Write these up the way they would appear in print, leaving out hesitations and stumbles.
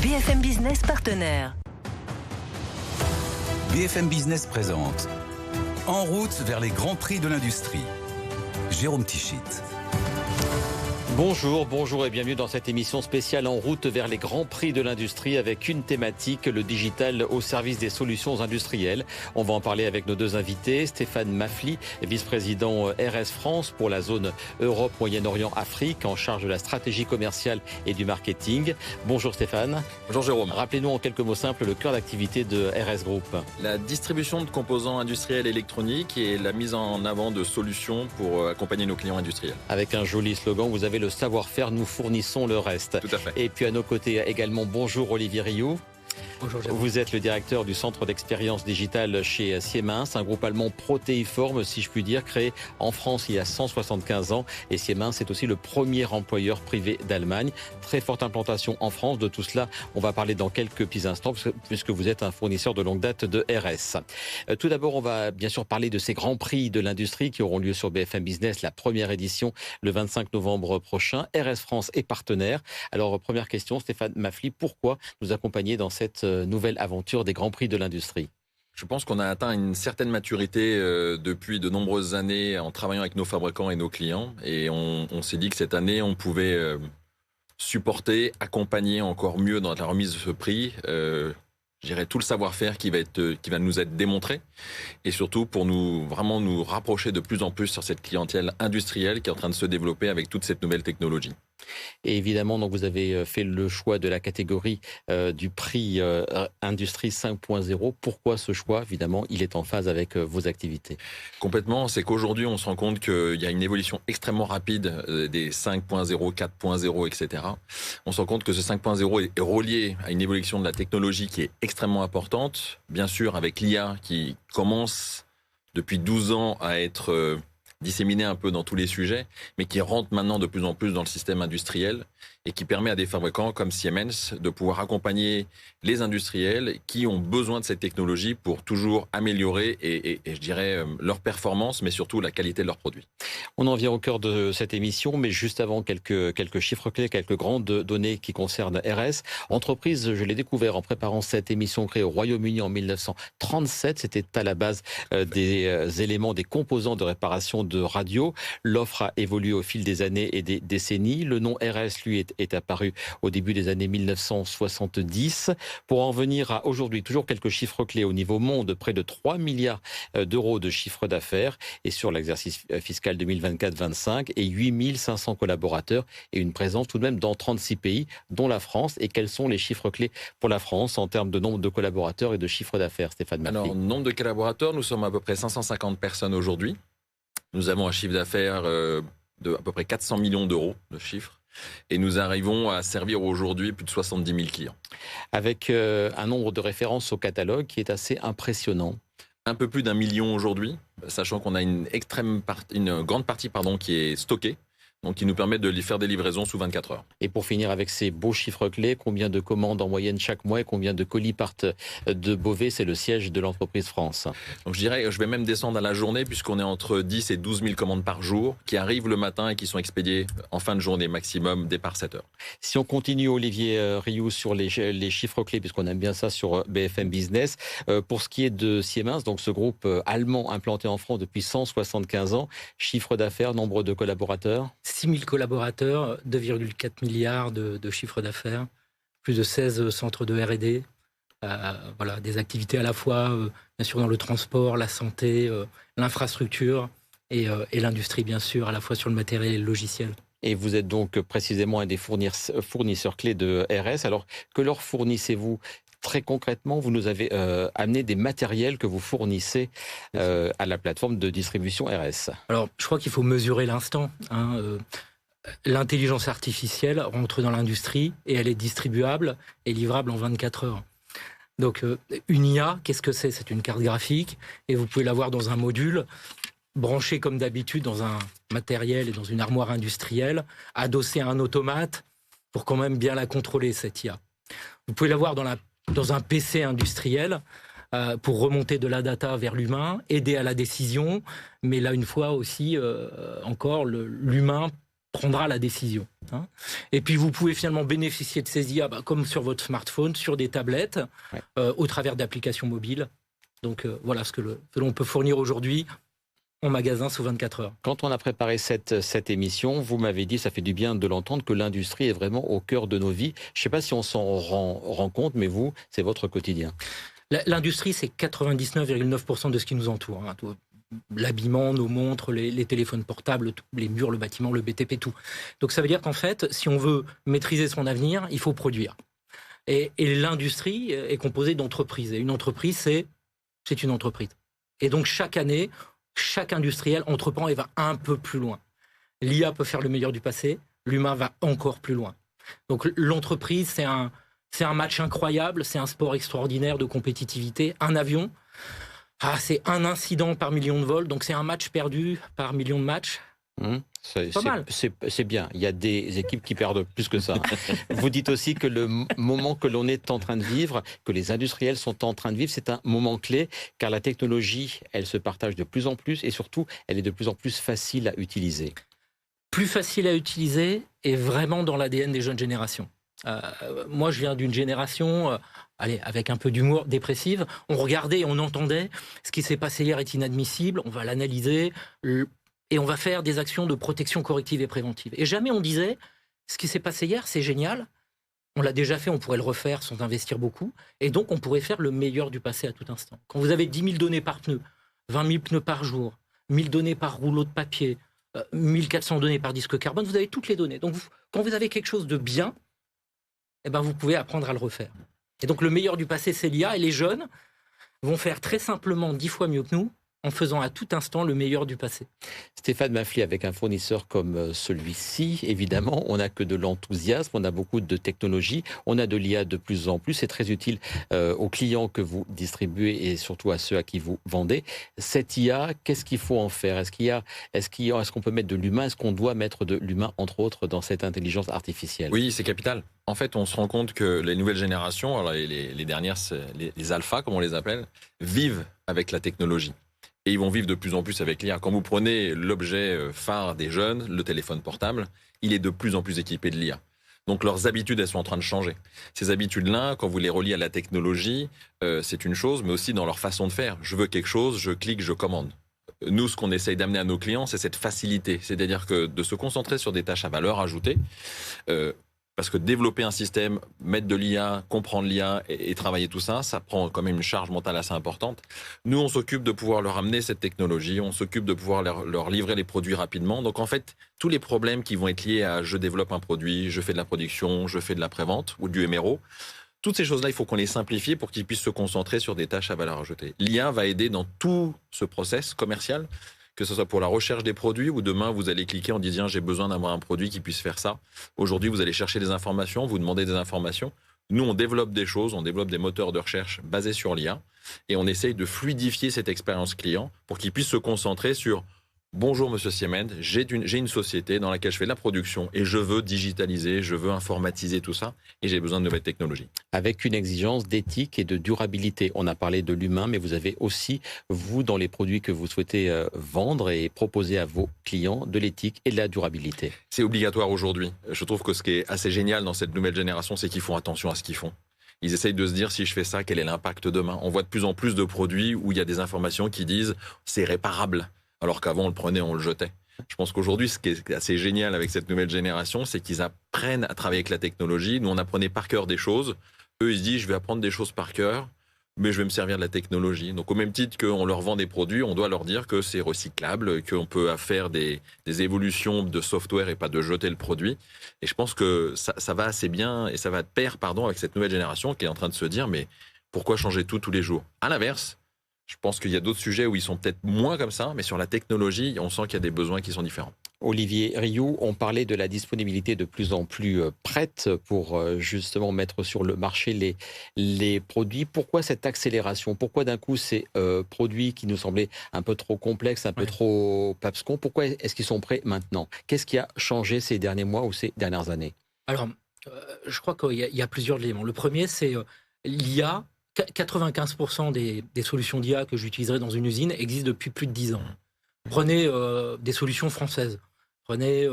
BFM Business partenaire. BFM Business présente En route vers les grands prix de l'industrie. Jérôme Tichit. Bonjour et bienvenue dans cette émission spéciale En route vers les grands prix de l'industrie avec une thématique, le digital au service des solutions industrielles. On va en parler avec nos deux invités, Stéphane Mafly, vice-président RS France pour la zone Europe, Moyen-Orient, Afrique, en charge de la stratégie commerciale et du marketing. Bonjour Stéphane. Bonjour Jérôme. Rappelez-nous en quelques mots simples le cœur d'activité de RS Group. La distribution de composants industriels et électroniques et la mise en avant de solutions pour accompagner nos clients industriels. Avec un joli slogan, vous avez le savoir-faire, nous fournissons le reste. Tout à fait. Et puis à nos côtés également, bonjour Olivier Rioux. Bonjour Jérôme. Vous êtes le directeur du centre d'expérience digitale chez Siemens, un groupe allemand protéiforme, si je puis dire, créé en France il y a 175 ans. Et Siemens est aussi le premier employeur privé d'Allemagne. Très forte implantation en France. De tout cela, on va parler dans quelques petits instants, puisque vous êtes un fournisseur de longue date de RS. Tout d'abord, on va bien sûr parler de ces grands prix de l'industrie qui auront lieu sur BFM Business, la première édition, le 25 novembre prochain. RS France est partenaire. Alors, première question, Stéphane Mafly, pourquoi nous accompagner dans cette nouvelle aventure des grands prix de l'industrie? Je pense qu'on a atteint une certaine maturité depuis de nombreuses années en travaillant avec nos fabricants et nos clients. Et on s'est dit que cette année, on pouvait supporter, accompagner encore mieux dans la remise de ce prix. Je dirais tout le savoir-faire qui va nous être démontré. Et surtout pour vraiment nous rapprocher de plus en plus sur cette clientèle industrielle qui est en train de se développer avec toute cette nouvelle technologie. Et évidemment, donc vous avez fait le choix de la catégorie du prix Industrie 5.0. Pourquoi ce choix? Évidemment, il est en phase avec vos activités. Complètement. C'est qu'aujourd'hui, on se rend compte qu'il y a une évolution extrêmement rapide des 5.0, 4.0, etc. On se rend compte que ce 5.0 est relié à une évolution de la technologie qui est extrêmement importante. Bien sûr, avec l'IA qui commence depuis 12 ans à être disséminé un peu dans tous les sujets, mais qui rentre maintenant de plus en plus dans le système industriel et qui permet à des fabricants comme Siemens de pouvoir accompagner les industriels qui ont besoin de cette technologie pour toujours améliorer et je dirais leur performance, mais surtout la qualité de leurs produits. On en vient au cœur de cette émission, mais juste avant, quelques chiffres clés, quelques grandes données qui concernent RS. Entreprise, je l'ai découvert en préparant cette émission créée au Royaume-Uni en 1937. C'était à la base des éléments, des composants de réparation de radio. L'offre a évolué au fil des années et des décennies. Le nom RS, lui, est apparu au début des années 1970. Pour en venir à aujourd'hui, toujours quelques chiffres clés au niveau monde, près de 3 milliards d'euros de chiffre d'affaires et sur l'exercice fiscal 2024-25 et 8500 collaborateurs et une présence tout de même dans 36 pays, dont la France. Et quels sont les chiffres clés pour la France en termes de nombre de collaborateurs et de chiffre d'affaires, Stéphane Mafly? Alors, nombre de collaborateurs, nous sommes à peu près 550 personnes aujourd'hui. Nous avons un chiffre d'affaires de à peu près 400 millions d'euros de chiffre. Et nous arrivons à servir aujourd'hui plus de 70 000 clients. Avec un nombre de références au catalogue qui est assez impressionnant. Un peu plus d'1 million aujourd'hui, sachant qu'on a une grande partie qui est stockée. Donc, qui nous permet de faire des livraisons sous 24 heures. Et pour finir avec ces beaux chiffres clés, combien de commandes en moyenne chaque mois et combien de colis partent de Beauvais? C'est le siège de l'entreprise France. Donc, je dirais, je vais même descendre à la journée puisqu'on est entre 10 et 12 000 commandes par jour qui arrivent le matin et qui sont expédiées en fin de journée maximum, départ 7 heures. Si on continue, Olivier Rioux, sur les chiffres clés, puisqu'on aime bien ça sur BFM Business, pour ce qui est de Siemens, donc ce groupe allemand implanté en France depuis 175 ans, chiffre d'affaires, nombre de collaborateurs? 6 000 collaborateurs, 2,4 milliards de chiffre d'affaires, plus de 16 centres de R&D, voilà, des activités à la fois, bien sûr, dans le transport, la santé, l'infrastructure et l'industrie, bien sûr, à la fois sur le matériel et le logiciel. Et vous êtes donc précisément un des fournisseurs clés de RS. Alors, que leur fournissez-vous? Très concrètement, vous nous avez amené des matériels que vous fournissez à la plateforme de distribution RS. Alors, je crois qu'il faut mesurer l'instant. L'intelligence artificielle rentre dans l'industrie et elle est distribuable et livrable en 24 heures. Donc, une IA, qu'est-ce que c'est? C'est une carte graphique et vous pouvez l'avoir dans un module branché comme d'habitude dans un matériel et dans une armoire industrielle, adossé à un automate pour quand même bien la contrôler, cette IA. Vous pouvez l'avoir dans un PC industriel pour remonter de la data vers l'humain, aider à la décision, mais là, une fois aussi, encore, l'humain prendra la décision. Et puis vous pouvez finalement bénéficier de ces IA comme sur votre smartphone, sur des tablettes, au travers d'applications mobiles. Donc voilà ce que l'on peut fournir aujourd'hui en magasin sous 24 heures. Quand on a préparé cette émission, vous m'avez dit, ça fait du bien de l'entendre, que l'industrie est vraiment au cœur de nos vies. Je ne sais pas si on s'en rend compte, mais vous, c'est votre quotidien. L'industrie, c'est 99,9% de ce qui nous entoure. L'habillement, nos montres, les téléphones portables, les murs, le bâtiment, le BTP, tout. Donc ça veut dire qu'en fait, si on veut maîtriser son avenir, il faut produire. Et l'industrie est composée d'entreprises. Et une entreprise, c'est une entreprise. Et donc chaque année, chaque industriel entreprend et va un peu plus loin. L'IA peut faire le meilleur du passé, l'humain va encore plus loin. Donc l'entreprise, c'est un match incroyable, c'est un sport extraordinaire de compétitivité. Un avion, c'est un incident par million de vols, donc c'est un match perdu par million de matchs. C'est bien, il y a des équipes qui perdent plus que ça. Vous dites aussi que le moment que l'on est en train de vivre, que les industriels sont en train de vivre, c'est un moment clé, car la technologie, elle se partage de plus en plus et surtout, elle est de plus en plus facile à utiliser. Plus facile à utiliser et vraiment dans l'ADN des jeunes générations. Moi, je viens d'une génération, avec un peu d'humour, dépressive. On regardait, on entendait, ce qui s'est passé hier est inadmissible, on va l'analyser, et on va faire des actions de protection corrective et préventive. Et jamais on disait, ce qui s'est passé hier, c'est génial, on l'a déjà fait, on pourrait le refaire sans investir beaucoup, et donc on pourrait faire le meilleur du passé à tout instant. Quand vous avez 10 000 données par pneu, 20 000 pneus par jour, 1000 données par rouleau de papier, 1400 données par disque carbone, vous avez toutes les données. Donc quand vous avez quelque chose de bien, vous pouvez apprendre à le refaire. Et donc le meilleur du passé, c'est l'IA, et les jeunes vont faire très simplement 10 fois mieux que nous, en faisant à tout instant le meilleur du passé. Stéphane Mafly, avec un fournisseur comme celui-ci, évidemment, on n'a que de l'enthousiasme, on a beaucoup de technologie, on a de l'IA de plus en plus, c'est très utile aux clients que vous distribuez et surtout à ceux à qui vous vendez. Cette IA, qu'est-ce qu'il faut en faire ? Est-ce qu'on peut mettre de l'humain ? Est-ce qu'on doit mettre de l'humain, entre autres, dans cette intelligence artificielle ? Oui, c'est capital. En fait, on se rend compte que les nouvelles générations, alors les dernières, les alphas, comme on les appelle, vivent avec la technologie. Et ils vont vivre de plus en plus avec l'IA. Quand vous prenez l'objet phare des jeunes, le téléphone portable, il est de plus en plus équipé de l'IA. Donc leurs habitudes, elles sont en train de changer. Ces habitudes-là, quand vous les reliez à la technologie, c'est une chose, mais aussi dans leur façon de faire. Je veux quelque chose, je clique, je commande. Nous, ce qu'on essaye d'amener à nos clients, c'est cette facilité. C'est-à-dire que de se concentrer sur des tâches à valeur ajoutée, parce que développer un système, mettre de l'IA, comprendre l'IA et travailler tout ça, ça prend quand même une charge mentale assez importante. Nous, on s'occupe de pouvoir leur amener cette technologie, on s'occupe de pouvoir leur livrer les produits rapidement. Donc en fait, tous les problèmes qui vont être liés à je développe un produit, je fais de la production, je fais de la prévente ou du MRO, toutes ces choses-là, il faut qu'on les simplifie pour qu'ils puissent se concentrer sur des tâches à valeur ajoutée. L'IA va aider dans tout ce process commercial, que ce soit pour la recherche des produits ou demain, vous allez cliquer en disant « j'ai besoin d'avoir un produit qui puisse faire ça ». Aujourd'hui, vous allez chercher des informations, vous demandez des informations. Nous, on développe des choses, on développe des moteurs de recherche basés sur l'IA et on essaye de fluidifier cette expérience client pour qu'ils puissent se concentrer sur « bonjour Monsieur Siemens, j'ai une société dans laquelle je fais de la production et je veux digitaliser, je veux informatiser tout ça et j'ai besoin de nouvelles technologies ». Avec une exigence d'éthique et de durabilité. On a parlé de l'humain, mais vous avez aussi, vous, dans les produits que vous souhaitez vendre et proposer à vos clients, de l'éthique et de la durabilité. C'est obligatoire aujourd'hui. Je trouve que ce qui est assez génial dans cette nouvelle génération, c'est qu'ils font attention à ce qu'ils font. Ils essayent de se dire, si je fais ça, quel est l'impact demain ? On voit de plus en plus de produits où il y a des informations qui disent « c'est réparable ». Alors qu'avant, on le prenait, on le jetait. Je pense qu'aujourd'hui, ce qui est assez génial avec cette nouvelle génération, c'est qu'ils apprennent à travailler avec la technologie. Nous, on apprenait par cœur des choses. Eux, ils se disent, je vais apprendre des choses par cœur, mais je vais me servir de la technologie. Donc, au même titre qu'on leur vend des produits, on doit leur dire que c'est recyclable, qu'on peut faire des évolutions de software et pas de jeter le produit. Et je pense que ça va assez bien et ça va de pair, avec cette nouvelle génération qui est en train de se dire, mais pourquoi changer tout tous les jours ? À l'inverse, je pense qu'il y a d'autres sujets où ils sont peut-être moins comme ça, mais sur la technologie, on sent qu'il y a des besoins qui sont différents. Olivier Rioux, on parlait de la disponibilité de plus en plus prête pour justement mettre sur le marché les produits. Pourquoi cette accélération ? Pourquoi d'un coup ces produits qui nous semblaient un peu trop complexes, un peu trop papscons, pourquoi est-ce qu'ils sont prêts maintenant ? Qu'est-ce qui a changé ces derniers mois ou ces dernières années ? Alors, je crois qu'il y a plusieurs éléments. Le premier, c'est l'IA. 95% des solutions d'IA que j'utiliserai dans une usine existent depuis plus de 10 ans. Prenez des solutions françaises. Prenez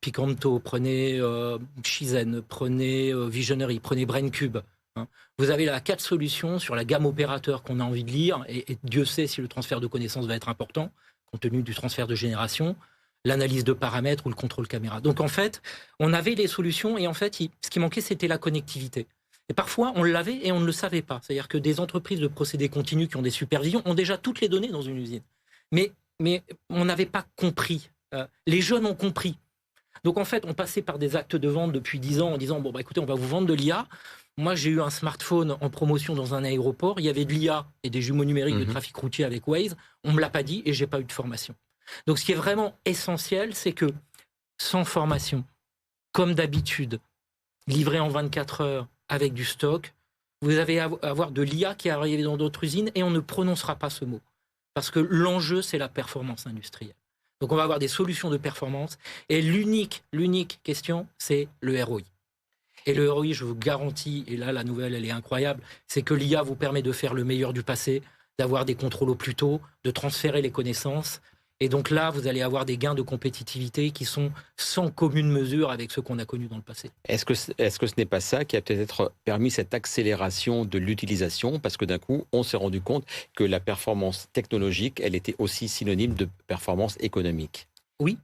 Picanto, prenez Shizen, prenez Visionary, prenez BrainCube. Hein. Vous avez là 4 solutions sur la gamme opérateur qu'on a envie de lire, et Dieu sait si le transfert de connaissances va être important, compte tenu du transfert de génération, l'analyse de paramètres ou le contrôle caméra. Donc en fait, on avait les solutions, et en fait, ce qui manquait, c'était la connectivité. Et parfois, on l'avait et on ne le savait pas. C'est-à-dire que des entreprises de procédés continus qui ont des supervisions ont déjà toutes les données dans une usine. Mais on n'avait pas compris. Les jeunes ont compris. Donc en fait, on passait par des actes de vente depuis 10 ans en disant, bon, écoutez, on va vous vendre de l'IA. Moi, j'ai eu un smartphone en promotion dans un aéroport. Il y avait de l'IA et des jumeaux numériques de trafic routier avec Waze. On ne me l'a pas dit et j'ai pas eu de formation. Donc ce qui est vraiment essentiel, c'est que sans formation, comme d'habitude, livré en 24 heures avec du stock, vous allez avoir de l'IA qui est arrivé dans d'autres usines et on ne prononcera pas ce mot. Parce que l'enjeu, c'est la performance industrielle. Donc on va avoir des solutions de performance et l'unique question, c'est le ROI. Et le ROI, je vous garantis, et là la nouvelle elle est incroyable, c'est que l'IA vous permet de faire le meilleur du passé, d'avoir des contrôles au plus tôt, de transférer les connaissances. Et donc là, vous allez avoir des gains de compétitivité qui sont sans commune mesure avec ceux qu'on a connus dans le passé. Est-ce que ce n'est pas ça qui a peut-être permis cette accélération de l'utilisation? Parce que d'un coup, on s'est rendu compte que la performance technologique, elle était aussi synonyme de performance économique. Oui,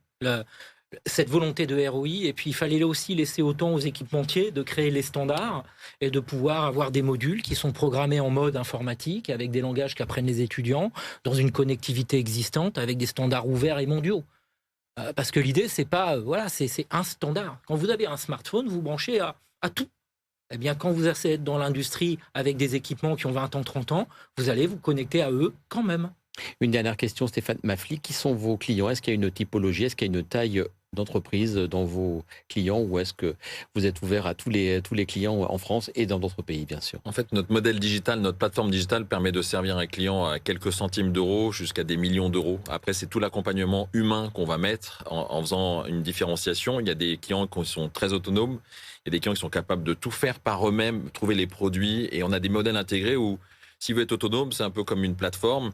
cette volonté de ROI, et puis il fallait aussi laisser autant aux équipementiers de créer les standards et de pouvoir avoir des modules qui sont programmés en mode informatique avec des langages qu'apprennent les étudiants dans une connectivité existante avec des standards ouverts et mondiaux. Parce que l'idée, c'est pas, c'est un standard. Quand vous avez un smartphone, vous branchez à tout. Eh bien, quand vous allez être dans l'industrie avec des équipements qui ont 20 ans, 30 ans, vous allez vous connecter à eux quand même. Une dernière question, Stéphane Maffly. Qui sont vos clients? Est-ce qu'il y a une typologie? Est-ce qu'il y a une taille d'entreprise dans vos clients, ou est-ce que vous êtes ouvert à tous les clients en France et dans d'autres pays, bien sûr? En fait, notre modèle digital, notre plateforme digitale permet de servir un client à quelques centimes d'euros jusqu'à des millions d'euros. Après, c'est tout l'accompagnement humain qu'on va mettre en faisant une différenciation. Il y a des clients qui sont très autonomes, il y a des clients qui sont capables de tout faire par eux-mêmes, trouver les produits, et on a des modèles intégrés où, s'il veut être autonome, c'est un peu comme une plateforme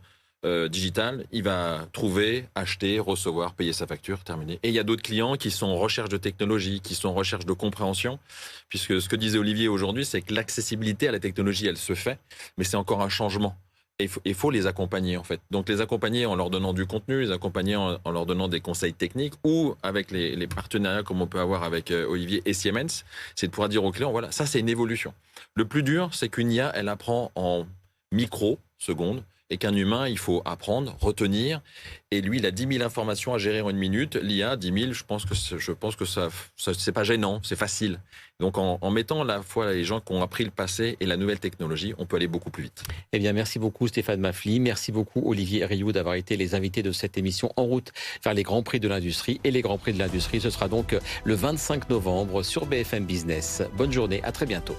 digital, il va trouver, acheter, recevoir, payer sa facture, terminé. Et il y a d'autres clients qui sont en recherche de technologie, qui sont en recherche de compréhension, puisque ce que disait Olivier aujourd'hui, c'est que l'accessibilité à la technologie, elle se fait, mais c'est encore un changement. Et il faut les accompagner, en fait. Donc les accompagner en leur donnant du contenu, les accompagner en leur donnant des conseils techniques, ou avec les partenariats comme on peut avoir avec Olivier et Siemens, c'est de pouvoir dire aux clients, voilà, ça c'est une évolution. Le plus dur, c'est qu'une IA, elle apprend en microsecondes, et qu'un humain, il faut apprendre, retenir. Et lui, il a 10 000 informations à gérer en une minute. L'IA, 10 000, je pense que ça c'est pas gênant, c'est facile. Donc, en mettant à la fois les gens qui ont appris le passé et la nouvelle technologie, on peut aller beaucoup plus vite. Eh bien, merci beaucoup Stéphane Maffly. Merci beaucoup Olivier Rioux d'avoir été les invités de cette émission En route vers les Grands Prix de l'industrie. Et les Grands Prix de l'industrie, ce sera donc le 25 novembre sur BFM Business. Bonne journée, à très bientôt.